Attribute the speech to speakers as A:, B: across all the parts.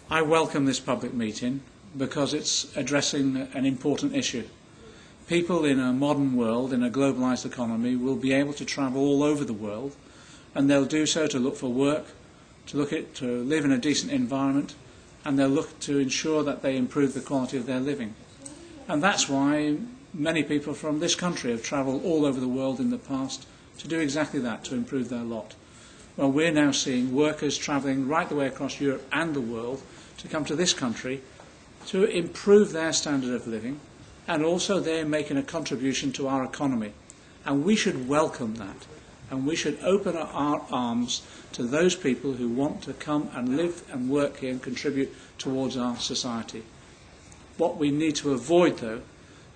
A: I welcome this public meeting because it's addressing an important issue. People in a modern world, in a globalised economy, will be able to travel all over the world, and they'll do so to look for work, to live in a decent environment, and they'll look to ensure that they improve the quality of their living. And that's why many people from this country have travelled all over the world in the past to do exactly that, to improve their lot. Well, we're now seeing workers travelling right the way across Europe and the world to come to this country to improve their standard of living, and also they're making a contribution to our economy. And we should welcome that, and we should open our arms to those people who want to come and live and work here and contribute towards our society. What we need to avoid, though,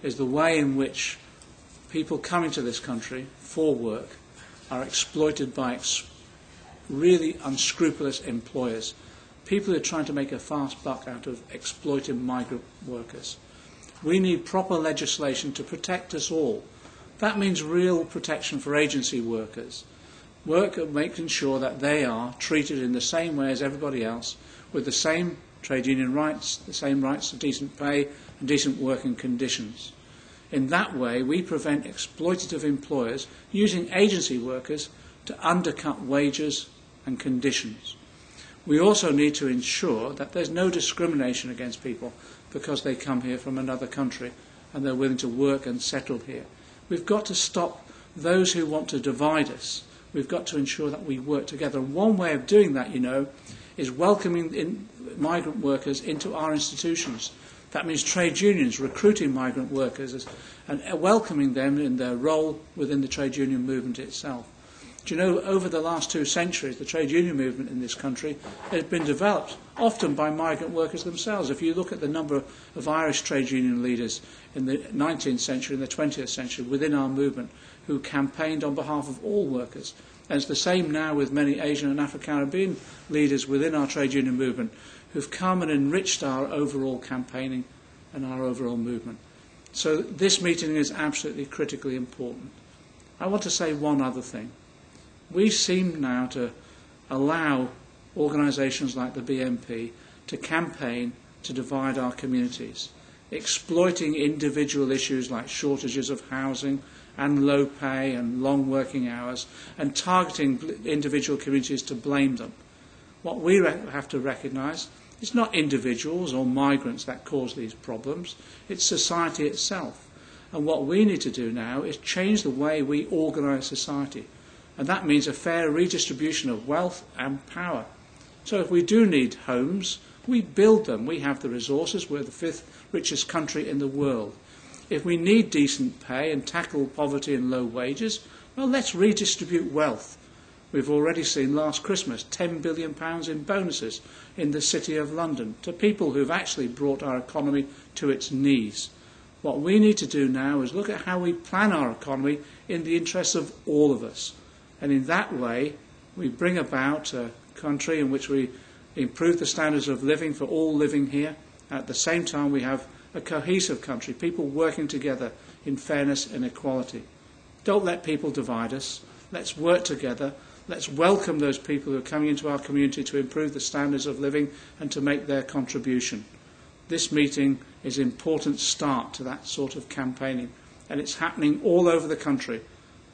A: is the way in which people coming to this country for work are exploited by really unscrupulous employers, people who are trying to make a fast buck out of exploiting migrant workers. We need proper legislation to protect us all. That means real protection for agency workers, work at making sure that they are treated in the same way as everybody else, with the same trade union rights, the same rights to decent pay and decent working conditions. In that way, we prevent exploitative employers using agency workers to undercut wages and conditions. We also need to ensure that there's no discrimination against people because they come here from another country and they're willing to work and settle here. We've got to stop those who want to divide us. We've got to ensure that we work together. And one way of doing that, is welcoming migrant workers into our institutions. That means trade unions recruiting migrant workers and welcoming them in their role within the trade union movement itself. Do you know, over the last 2 centuries, the trade union movement in this country has been developed often by migrant workers themselves. If you look at the number of Irish trade union leaders in the 19th century and the 20th century within our movement who campaigned on behalf of all workers. And it's the same now with many Asian and Afro-Caribbean leaders within our trade union movement who've come and enriched our overall campaigning and our overall movement. So this meeting is absolutely critically important. I want to say one other thing. We seem now to allow organisations like the BNP to campaign to divide our communities, exploiting individual issues like shortages of housing and low pay and long working hours, and targeting individual communities to blame them. What we have to recognise is not individuals or migrants that cause these problems, it's society itself. And what we need to do now is change the way we organise society. And that means a fair redistribution of wealth and power. So if we do need homes, we build them. We have the resources. We're the 5th richest country in the world. If we need decent pay and tackle poverty and low wages, well, let's redistribute wealth. We've already seen last Christmas £10 billion in bonuses in the City of London to people who've actually brought our economy to its knees. What we need to do now is look at how we plan our economy in the interests of all of us. And in that way, we bring about a country in which we improve the standards of living for all living here. At the same time, we have a cohesive country, people working together in fairness and equality. Don't let people divide us. Let's work together. Let's welcome those people who are coming into our community to improve the standards of living and to make their contribution. This meeting is an important start to that sort of campaigning, and it's happening all over the country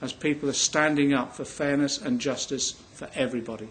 A: as people are standing up for fairness and justice for everybody.